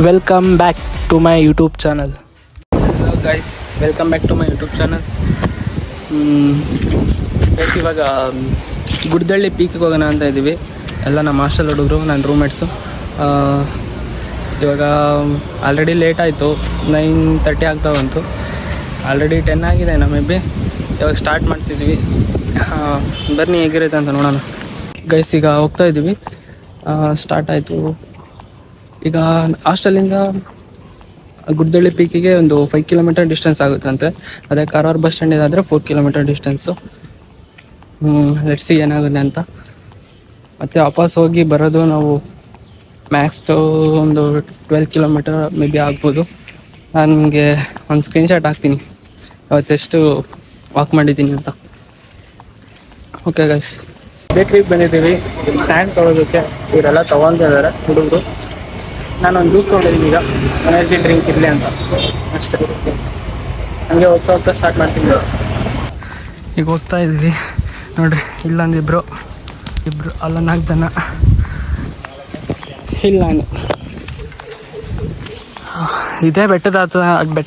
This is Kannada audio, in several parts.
Welcome back to my YouTube channel. Hello guys, welcome back to my YouTube channel. Guys, ಇವಾಗ ಗುಡ್ದಳ್ಳಿ ಪೀಕಿಗೆ ಹೋಗೋಣ ಅಂತ ಇದ್ದೀವಿ. ಎಲ್ಲ ನಮ್ಮ ಹಾಸ್ಟೆಲ್ ಹುಡುಗರು, ನನ್ನ ರೂಮ್ಮೇಟ್ಸು. ಇವಾಗ ಆಲ್ರೆಡಿ ಲೇಟ್ ಆಯಿತು, 9:30 ಆಗ್ತಾ ಬಂತು. ಆಲ್ರೆಡಿ 10 ಆಗಿದೆ ನಾ ಮೇ ಬಿ. ಇವಾಗ ಸ್ಟಾರ್ಟ್ ಮಾಡ್ತಿದ್ವಿ. ಬನ್ನಿ ಹೇಗಿರುತ್ತೆ ಅಂತ ನೋಡೋಣ. ಗೈಸ್, ಈಗ ಹೋಗ್ತಾ ಇದ್ದೀವಿ. ಸ್ಟಾರ್ಟ್ ಆಯಿತು. ಈಗ ಹಾಸ್ಟೆಲಿಂದ ಗುಡ್ದಳ್ಳಿ ಪೀಕಿಗೆ ಒಂದು 5 ಕಿಲೋಮೀಟರ್ ಡಿಸ್ಟೆನ್ಸ್ ಆಗುತ್ತಂತೆ. ಅದೇ ಕಾರವಾರ ಬಸ್ ಸ್ಟ್ಯಾಂಡಿಂದ ಆದರೆ 4 ಕಿಲೋಮೀಟರ್ ಡಿಸ್ಟೆನ್ಸು. ಲೆಟ್ಸಿ ಏನಾಗುತ್ತೆ ಅಂತ. ಮತ್ತು ವಾಪಸ್ ಹೋಗಿ ಬರೋದು ನಾವು ಮ್ಯಾಕ್ಸ್ ಒಂದು 12 ಕಿಲೋಮೀಟರ್ ಮೇ ಬಿ ಆಗ್ಬೋದು. ನಾನು ನಿಮಗೆ ಒಂದು ಸ್ಕ್ರೀನ್ಶಾಟ್ ಹಾಕ್ತೀನಿ ಅವತ್ತೆಷ್ಟು ವಾಕ್ ಮಾಡಿದ್ದೀನಿ ಅಂತ. ಓಕೆ ಗೈಸ್, ಬೇಕ್ರಿಗೆ ಬಂದಿದ್ದೀವಿ ಸ್ನ್ಯಾಕ್ಸ್ ತೊಗೊಳೋದಕ್ಕೆ. ಇವರೆಲ್ಲ ತೊಗೊತಿದ್ದಾರೆ ಹುಡುಗರು. ನಾನೊಂದು ಜ್ಯೂಸ್ ತೊಗೊಂಡಿದ್ದೀನಿ, ಈಗ ಎನರ್ಜಿ ಡ್ರಿಂಕ್ ಇರಲಿ ಅಂತ ಅಷ್ಟೇ. ಹಂಗೆ ಹೋಗ್ತಾ ಸ್ಟಾರ್ಟ್ ಮಾಡ್ತೀನಿ. ಈಗ ಹೋಗ್ತಾ ಇದ್ದೀವಿ ನೋಡಿರಿ. ಇಲ್ಲೊಂದು ಇಬ್ಬರು, ಅಲ್ಲ 4 ಜನ. ಇಲ್ಲ ನಾನು ಇದೇ ಬೆಟ್ಟ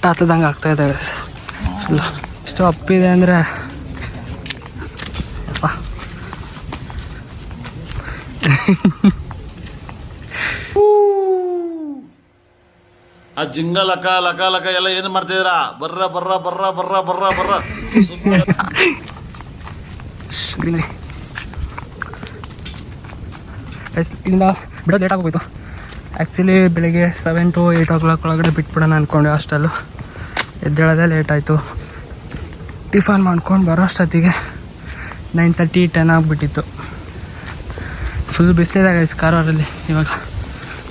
ಹತ್ತದಂಗೆ ಆಗ್ತಾಯಿದೆ ಅಲ್ಲ. ಎಷ್ಟು ಅಪ್ಪಿದೆ ಅಂದರೆ ಆ ಜಿಂಗ ಲಕ ಲಕ ಲಕ ಎಲ್ಲ ಏನು ಮಾಡ್ತಿದ್ದೀರಾ? ಬರ್ರ ಬರ್ರ ಬರ್ರ ಬರ್ರ ಬರ್ರ ಬರ್ರ. ಇಲ್ಲಿಂದ ಬಿಡೋದು ಲೇಟ್ ಆಗೋಗೋಯ್ತು. ಆ್ಯಕ್ಚುಲಿ ಬೆಳಿಗ್ಗೆ 7 to 8 o'clock ಒಳಗಡೆ ಬಿಟ್ಬಿಡೋಣ ಅಂದ್ಕೊಂಡೆ. ಹಾಸ್ಟೆಲ್ಲು ಎದ್ದೇಳೋದೇ ಲೇಟ್ ಆಯಿತು. ಟಿಫನ್ ಮಾಡ್ಕೊಂಡು ಬರೋ ಅಷ್ಟೊತ್ತಿಗೆ 9:30, 10 ಆಗಿಬಿಟ್ಟಿತ್ತು. ಫುಲ್ ಬಿಸಿಲಿದೆ ಗೈಸ್ ಕಾರವಾರಲ್ಲಿ ಇವಾಗ.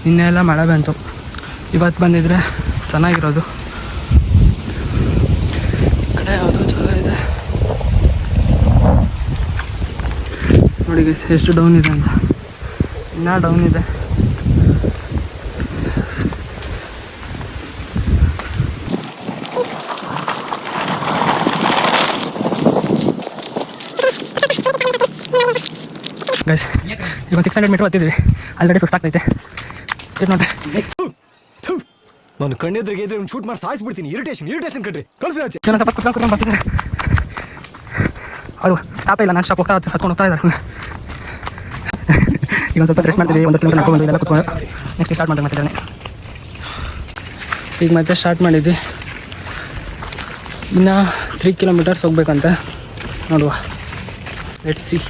ನಿನ್ನೆ ಎಲ್ಲ ಮಳೆ ಬಂತು, ಇವತ್ತು ಬಂದಿದ್ರೆ ಚೆನ್ನಾಗಿರೋದು. ಈ ಕಡೆ ಯಾವುದೋ ಜಾಗ ಇದೆ ನೋಡಿ ಗೈಸ್, ಎಷ್ಟು ಡೌನ್ ಇದೆ ಅಂತ. ಇನ್ನೂ ಡೌನ್ ಇದೆ. ಗೈಸ್, ಈಗ 600 ಮೀಟ್ರ್ ಹತ್ತಿದ್ವಿ. ಆಲ್ರೆಡಿ ಸುಸ್ತಾಗ್ತೈತೆ. ಇದು ನೋಡ್ರಿ, ನಾನು ಕಣ್ಣೆದ್ರಿಗೆ ಇದ್ರೆ ಶೂಟ್ ಮಾಡಿ ಸಾಯಿಸ್ಬಿಡ್ತೀನಿ. ಇರಿಟೇಷನ್ ಕಣ್ರಿ. ಕಳ್ಸಿ ಆಚೆ. ಸ್ವಲ್ಪ ಕುತ್ಕೊಂಡು ಬರ್ತಿದ್ದಾರೆ ಅವರು. ಸ್ಟಾಪ್ ಇಲ್ಲ, ನಾನು ಸ್ಟಾಪ್ ಹತ್ಕೊಂಡು ಹೋಗ್ತಾ ಇದ್ದಾರೆ ಸುಮ್ಮನೆ. ಈಗ ಒಂದು ಸ್ವಲ್ಪ ರೆಸ್ಟ್ ಮಾಡ್ತೀವಿ. 1 ಕಿಲೋಮೀಟರ್ ನಡ್ಕೊಂಡು ಇದೆಲ್ಲ ಕುತ್ಕೊಂಡು ನೆಕ್ಸ್ಟ್ ಸ್ಟಾರ್ಟ್ ಮಾಡ್ತಿದ್ದಾನೆ. ಈಗ ಮತ್ತೆ ಸ್ಟಾರ್ಟ್ ಮಾಡಿದ್ವಿ. ಇನ್ನು 3 ಕಿಲೋಮೀಟರ್ಸ್ ಹೋಗ್ಬೇಕಂತೆ. ನೋಡುವ, ಲೆಟ್ಸ್ ಸಿ.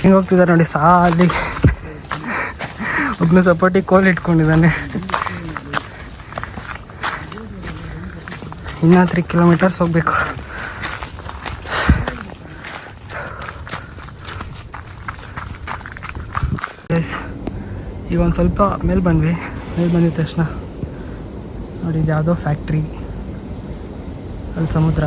ಹಿಂಗೆ ಹೋಗ್ತಿದ್ದಾರೆ ನೋಡಿ ಸಾಲಿ. ಒಬ್ಬನು ಸಪೋರ್ಟಿಗೆ ಕೋಲ್ ಇಟ್ಕೊಂಡಿದ್ದಾನೆ. ಇನ್ನೂ 3 ಕಿಲೋಮೀಟರ್ಸ್ ಹೋಗ್ಬೇಕು. ಎಸ್, ಈಗ ಒಂದು ಸ್ವಲ್ಪ ಮೇಲೆ ಬಂದಿದ ತಕ್ಷಣ ನೋಡಿ, ಇದು ಯಾವುದೋ ಫ್ಯಾಕ್ಟ್ರಿ, ಅಲ್ಲಿ ಸಮುದ್ರ.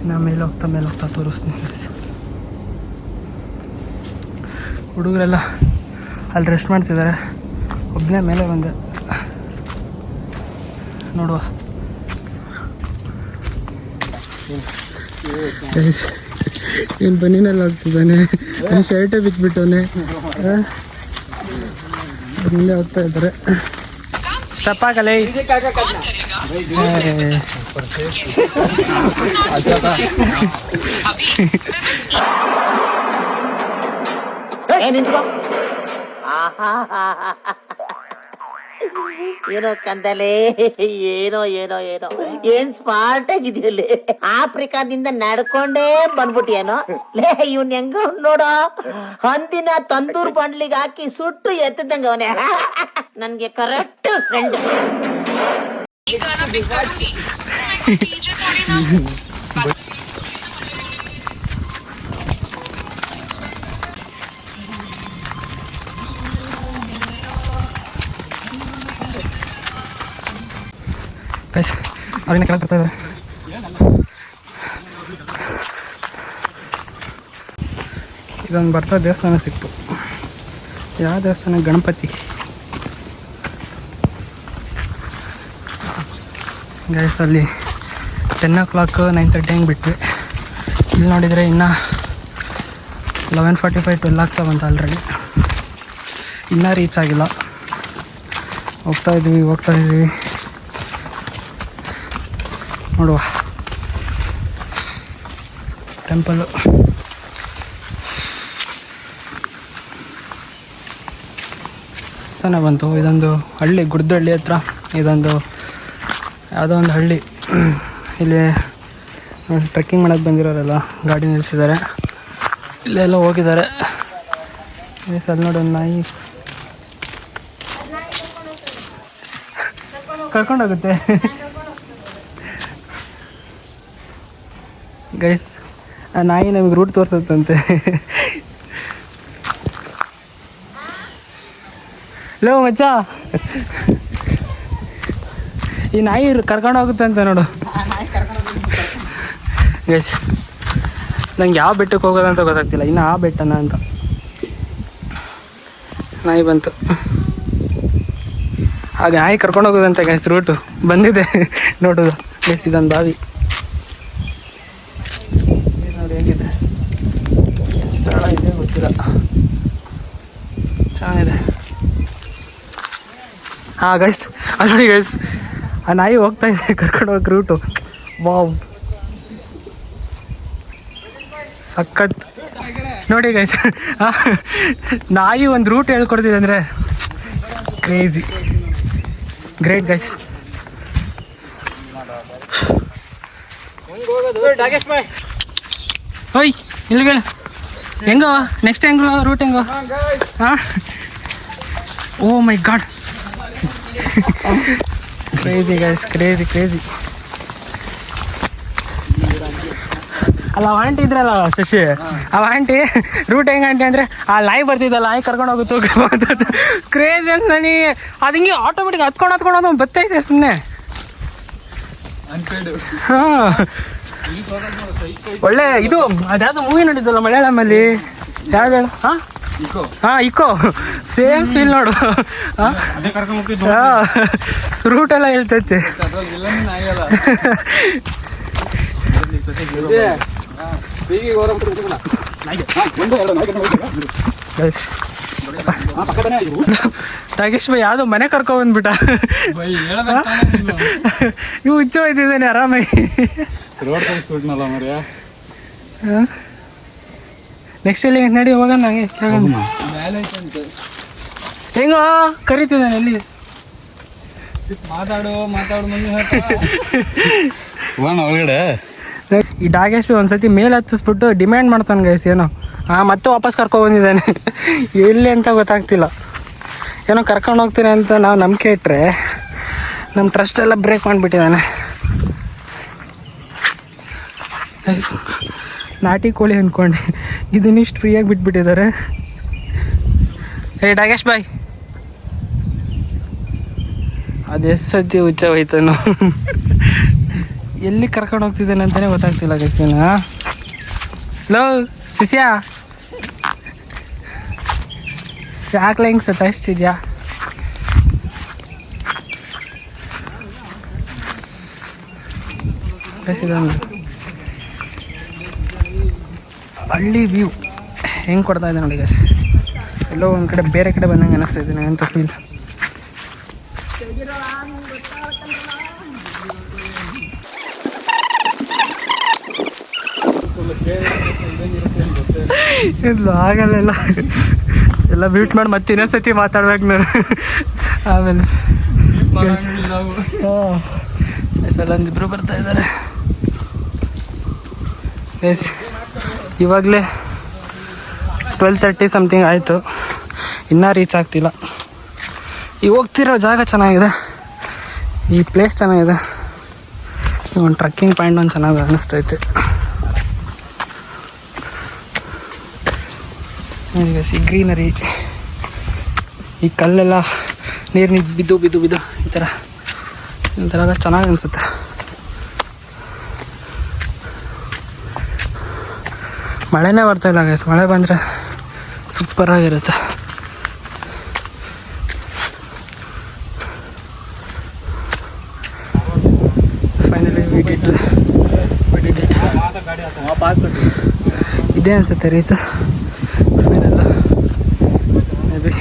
ಇನ್ನು ಮೇಲೆ ಹೋಗ್ತಾ ತೋರಿಸ್ತೀನಿ. ಹುಡುಗರೆಲ್ಲ ಅಲ್ಲಿ ರೆಸ್ಟ್ ಮಾಡ್ತಿದ್ದಾರೆ. ಒಬ್ಬನೇ ಮೇಲೆ ಬಂದೆ. ನೋಡುವ, ಏನು ಬನ್ನಿನಲ್ಲಿ ಹೋಗ್ತಿದ್ದಾನೆ. ನನ್ನ ಶರ್ಟೇ ಬಿಟ್ಬಿಟ್ಟವನೆ. ಮುಂದೆ ಹೋಗ್ತಾ ಇದ್ದಾರೆ. ಸ್ಟೆಪ್ ಆಗಲ್ಲ. ಏನೋ ಕಂದಲೆ, ಏನೋ ಏನೋ ಏನೋ ಏನ್ ಸ್ಮಾರ್ಟ್ ಆಗಿದೆಯಲ್ಲಿ. ಆಫ್ರಿಕಾದಿಂದ ನಡ್ಕೊಂಡೇ ಬಂದ್ಬಿಟ್ಟಿಯೇನೋ ಲೇ. ಇವ್ನ ಹೆಂಗ ನೋಡೋ, ಹಂದಿನ ತಂದೂರ್ ಬಂಡ್ಲಿಗೆ ಹಾಕಿ ಸುಟ್ಟು ಎತ್ತದಂಗ ಅವನೇ. ನನ್ಗೆ ಕರೆಕ್ಟ್ ಫ್ರೆಂಡ್. ಗೈಸ್, ಅವ್ರನ್ನ ಕೆಳಗೆ ಬರ್ತಾ ಇದ್ದಾರೆ. ಇದೊಂದು ಬರ್ತಾ ದೇವಸ್ಥಾನ ಸಿಕ್ತು. ಯಾವ ದೇವಸ್ಥಾನ? ಗಣಪತಿ. ಗೈಸ್, ಅಲ್ಲಿ 10 o'clock 9:30 ಹಂಗೆ ಬಿಟ್ವಿ. ಇಲ್ಲಿ ನೋಡಿದರೆ ಇನ್ನು 11:45 12 ಆಗ್ತಾ ಬಂತು ಆಲ್ರೆಡಿ. ಇನ್ನೂ ರೀಚ್ ಆಗಿಲ್ಲ. ಹೋಗ್ತಾ ಇದ್ದೀವಿ ನೋಡುವ ಟೆಂಪಲ್ಲು. ತಾನೇ ಬಂತು. ಇದೊಂದು ಹಳ್ಳಿ, ಗುಡ್ದಹಳ್ಳಿ ಹತ್ರ ಇದೊಂದು ಯಾವುದೋ ಒಂದು ಹಳ್ಳಿ. ಇಲ್ಲಿ ಟ್ರೆಕ್ಕಿಂಗ್ ಮಾಡೋಕ್ಕೆ ಬಂದಿರೋರೆಲ್ಲ ಗಾಡಿ ನಿಲ್ಲಿಸಿದ್ದಾರೆ, ಇಲ್ಲೆಲ್ಲ ಹೋಗಿದ್ದಾರೆ. ಸರ್ ನೋಡಿ, ಒಂದು ನಾಯಿ ಕರ್ಕೊಂಡೋಗುತ್ತೆ ಗೈಸ್. ಆ ನಾಯಿ ನಮಗೆ ರೂಟ್ ತೋರಿಸುತ್ತಂತೆ. ಲೋ ಮಚ್ಚ, ಈ ನಾಯಿ ಕರ್ಕೊಂಡು ಹೋಗುತ್ತೆ ಅಂತ ನೋಡು ಗೈಸ್. ನಂಗೆ ಯಾವ ಬೆಟ್ಟಕ್ಕೆ ಹೋಗೋದಂತ ಗೊತ್ತಾಗ್ತಿಲ್ಲ, ಇನ್ನು ಆ ಬೆಟ್ಟನ ಅಂತ. ನಾಯಿ ಬಂತು, ಆಗ ನಾಯಿ ಕರ್ಕೊಂಡು ಹೋಗೋದಂತೆ ಗೈಸ್. ರೂಟು ಬಂದಿದೆ ನೋಡೋದು ಗೈಸ್. ಇದೊಂದು ಬಾವಿ ನೋಡಿ ಹೇಗಿದೆ, ಎಷ್ಟು ಆಳ ಇದೆ ಗೊತ್ತಿಲ್ಲ, ಚೆನ್ನಾಗಿದೆ. ಹಾಂ ಗೈಸ್, ಅದು ನೋಡಿ ಗೈಸ್, ಆ ನಾಯಿ ಹೋಗ್ತಾ ಇದೆ ಕರ್ಕೊಂಡು ಹೋಗಕ್ಕೆ ರೂಟು. ವಾವ್, ಸಖತ್ ನೋಡಿ ಗೈಸ್. ನಾಯಿ ಒಂದು ರೂಟ್ ಹೇಳ್ಕೊಡ್ತಿದೆ ಅಂದರೆ ಕ್ರೇಜಿ, ಗ್ರೇಟ್ ಗೈಸ್. ಓಯ್ ಇಲ್ಲಿಗೆ ಹೆಂಗೋ ನೆಕ್ಸ್ಟ್ ಹೆಂಗೋ ರೂಟ್ ಹೆಂಗೋ? ಹಾಂ, ಓ ಮೈ ಗಾಡ್, ಕ್ರೇಜಿ ಗೈಸ್, ಕ್ರೇಜಿ. ಅಲ್ಲ ಅವ ಆಂಟಿ ಇದ್ರಲ್ಲ ಶಶಿ, ಅವ ಆಂಟಿ ರೂಟ್ ಹೆಂಗೆ ಆಂಟಿ ಅಂದರೆ ಆ ನಾಯಿ ಬರ್ತಿದ್ದಲ್ಲ, ನಾಯಿ ಕರ್ಕೊಂಡು ಹೋಗುತ್ತೆ ಕ್ರೇಜಿ ಅಂತ ನನಗೆ. ಅದು ಹಿಂಗೆ ಆಟೋಮೆಟಿಕ್ ಹತ್ಕೊಂಡು ಬರ್ತೈತೆ ಸುಮ್ಮನೆ. ಹಾಂ, ಒಳ್ಳೆ ಇದು ಅದ್ಯಾವುದೋ ಮೂವಿ ನೋಡಿದ್ದಲ್ಲ ಮಲಯಾಳಮಲ್ಲಿ, ಯಾವ್ದು ಹೇಳು? ಹಾಂ ಇಕೋ, ಸೇಮ್ ಫೀಲ್ ನೋಡು. ಹಾಂ, ರೂಟೆಲ್ಲ ಹೇಳ್ತೈತೆ. ನಾಗೇಶ್ ಬೈ ಯಾವುದೋ ಮನೆ ಕರ್ಕೊಂಡ್ಬಂದ್ಬಿಟ್ಟ. ಇವು ಹುಚ್ಚು ಹೋಯ್ತಿದ್ದಾನೆ ಆರಾಮಾಗಿ. ನೆಕ್ಸ್ಟ್ ಎಲ್ಲಿ ನಡಿ ಹೋಗೋಣ. ನಂಗೆ ಹೆಂಗೋ ಕರಿತಿದ್ದಾನೆ, ಎಲ್ಲಿ ಮಾತಾಡು ಒಳಗಡೆ. ಈ ಡಾಗೇಶ್ ಬಿ ಒಂದ್ಸತಿ ಮೇಲೆ ಹತ್ತಿಸ್ಬಿಟ್ಟು ಡಿಮ್ಯಾಂಡ್ ಮಾಡ್ತಾನೆ ಗೈಸ್, ಏನೋ ಮತ್ತೆ ವಾಪಸ್ ಕರ್ಕೊಬಂದಿದ್ದಾನೆ. ಎಲ್ಲಿ ಅಂತ ಗೊತ್ತಾಗ್ತಿಲ್ಲ. ಏನೋ ಕರ್ಕೊಂಡು ಹೋಗ್ತೀನಿ ಅಂತ ನಾವು ನಂಬಿಕೆ ಇಟ್ಟರೆ ನಮ್ಮ ಟ್ರಸ್ಟ್ ಎಲ್ಲ ಬ್ರೇಕ್ ಮಾಡಿಬಿಟ್ಟಿದ್ದಾನೆ. ನಾಟಿ ಕೋಳಿ ಅಂದ್ಕೊಂಡೆ, ಇದನ್ನಿಷ್ಟು ಫ್ರೀಯಾಗಿ ಬಿಟ್ಬಿಟ್ಟಿದ್ದಾರೆ. ಏ ಡಾಗೇಶ್ ಬಾಯ್, ಅದು ಎಷ್ಟು ಸತಿ ಹುಚ್ಚ ಹೋಯ್ತಾನು, ಎಲ್ಲಿ ಕರ್ಕೊಂಡು ಹೋಗ್ತಿದ್ದಾನೆ ಅಂತಲೇ ಗೊತ್ತಾಗ್ತಿಲ್ಲ ಗೈಸಿನ. ಲೋ ಶಿಷ್ಯ, ಯಾಕೆ ಹಿಂಗೆ ಸತಾಯಿಸ್ತಿದ್ಯಾ? ಹಳ್ಳಿ ವ್ಯೂ ಹೆಂಗೆ ಕೊಡ್ತಾ ಇದೆ ನೋಡಿ ಗೈಸ್. ಎಲ್ಲೋ ಒಂದು ಕಡೆ ಬೇರೆ ಕಡೆ ಬಂದಂಗೆ ಅನ್ನಿಸ್ತಾ ಇದ್ದೀನಿ ಅಂತ ಫೀಲ್. ಇಲ್ಲ ಆಗಲ್ಲ, ಎಲ್ಲ ಮ್ಯೂಟ್ ಮಾಡಿ ಮತ್ತೆ ಇನ್ನೊಂದ್ಸತಿ ಮಾತಾಡ್ಬೇಕು ನಾನು. ಆಮೇಲೆ ಅಲ್ಲೊಂದಿಬ್ರು ಬರ್ತಾ ಇದ್ದಾರೆ ಎಸ್. ಇವಾಗಲೇ 12:30 ಸಮಥಿಂಗ್ ಆಯಿತು, ಇನ್ನೂ ರೀಚ್ ಆಗ್ತಿಲ್ಲ. ಈ ಹೋಗ್ತಿರೋ ಜಾಗ ಚೆನ್ನಾಗಿದೆ, ಈ ಪ್ಲೇಸ್ ಚೆನ್ನಾಗಿದೆ, ಒಂದು ಟ್ರಕ್ಕಿಂಗ್ ಪಾಯಿಂಟ್ ಒಂದು ಚೆನ್ನಾಗಿ ಅನ್ನಿಸ್ತೈತೆ. ಈಗ ಗ್ರೀನರಿ, ಈ ಕಲ್ಲೆಲ್ಲ ನೀರು ಬಿದ್ದು ಈ ಥರ ಚೆನ್ನಾಗಿ ಅನಿಸುತ್ತೆ. ಮಳೆನೇ ಬರ್ತಾಯಿಲ್ಲ ಗೈಸ್, ಮಳೆ ಬಂದರೆ ಸೂಪರಾಗಿರುತ್ತೆ. ಫೈನಲಿ ಇದೇ ಅನಿಸುತ್ತೆ ರೀಚ್ ಫೈನಲ್. ಮೇ ಬಿ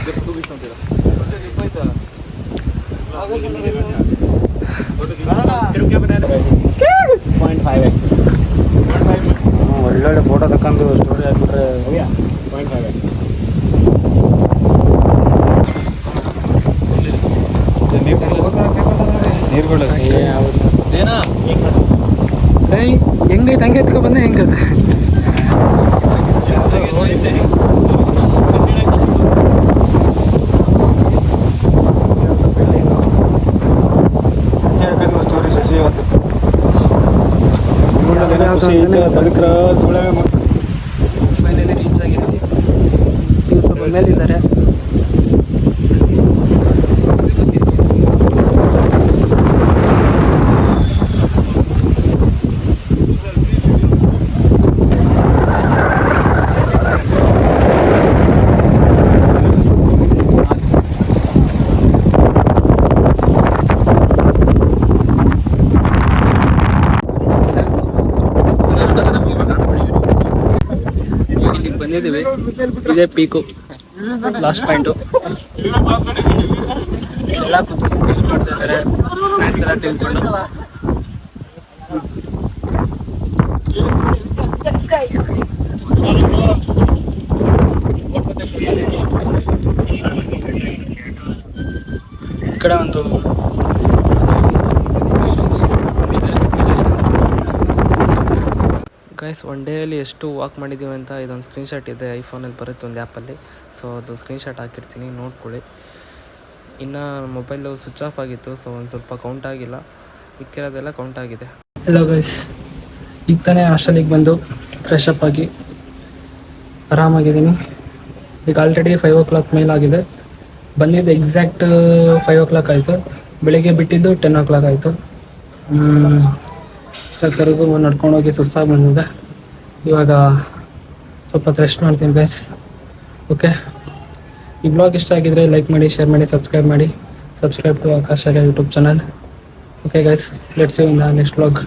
ಒಳ್ಳೊಳ್ಳೆ ಫೋಟೋ ತಕ್ಕಂಡು ಸ್ಟೋರಿ ಹಾಕ್ಬಿಟ್ರೆ ನೀರುಗಳು ಹೆಂಗೈತೆ ಹಂಗೆ ಎತ್ಕೊ ಬಂದೆ ಹೆಂಗೈತೆ ಫೈನಲಿ ರೀಚ್ ಆಗಿದ್ದೀವಿ. ನೀವು ಸ್ವಲ್ಪ ಮೇಲಿದ್ದಾರೆ. ಇಲ್ಲಿಗೆ ಬಂದಿದ್ದೀವಿ. ಇದೇ ಪೀಕು, ಲಾಸ್ಟ್ ಪಾಯಿಂಟು. ಎಲ್ಲ ಕೂತ್ಕೊಂಡು ಮಾಡ್ತಾ ಇದ್ದಾರೆ, ಸ್ನ್ಯಾಕ್ಸ್ ಎಲ್ಲ ತಿಳ್ಕೊಂಡು. ಈ ಕಡೆ ಒಂದು ಗೈಸ್, ಒನ್ ಡೇಯಲ್ಲಿ ಎಷ್ಟು ವಾಕ್ ಮಾಡಿದ್ದೀವಿ ಅಂತ ಇದೊಂದು ಸ್ಕ್ರೀನ್ಶಾಟ್ ಇದೆ, ಐಫೋನಲ್ಲಿ ಬರುತ್ತೆ ಒಂದು ಆ್ಯಪಲ್ಲಿ. ಸೊ ಅದು ಸ್ಕ್ರೀನ್ಶಾಟ್ ಹಾಕಿರ್ತೀನಿ, ನೋಡ್ಕೊಳ್ಳಿ. ಇನ್ನು ಮೊಬೈಲು ಸ್ವಿಚ್ ಆಫ್ ಆಗಿತ್ತು, ಸೊ ಒಂದು ಸ್ವಲ್ಪ ಕೌಂಟ್ ಆಗಿಲ್ಲ, ಮಿಕ್ಕಿರೋದೆಲ್ಲ ಕೌಂಟ್ ಆಗಿದೆ. ಹಲೋ ಗೈಸ್, ಈಗ ತಾನೇ ಹಾಸ್ಟೆಲಿಗೆ ಬಂದು ಫ್ರೆಶ್ ಅಪ್ ಆಗಿ ಆರಾಮಾಗಿದ್ದೀನಿ. ಈಗ ಆಲ್ರೆಡಿ 5 o'clock ಮೇಲಾಗಿದೆ. ಬಂದಿದ್ದು ಎಕ್ಸಾಕ್ಟ್ 5 o'clock ಆಯಿತು. ಬೆಳಿಗ್ಗೆ ಬಿಟ್ಟಿದ್ದು 10 o'clock ಆಯಿತು. ಇಷ್ಟೊತ್ತವರೆಗೂ ನಡ್ಕೊಂಡೋಗಿ ಸುಸ್ತಾಗಿ ಬಂದಿದೆ. ಇವಾಗ ಸ್ವಲ್ಪ ರೆಸ್ಟ್ ಮಾಡ್ತೀನಿ ಗೈಸ್. ಓಕೆ, ಈ ಬ್ಲಾಗ್ ಇಷ್ಟ ಆಗಿದ್ರೆ ಲೈಕ್ ಮಾಡಿ, ಶೇರ್ ಮಾಡಿ, subscribe to Akash YouTube channel. Okay guys, let's see you in the next blog.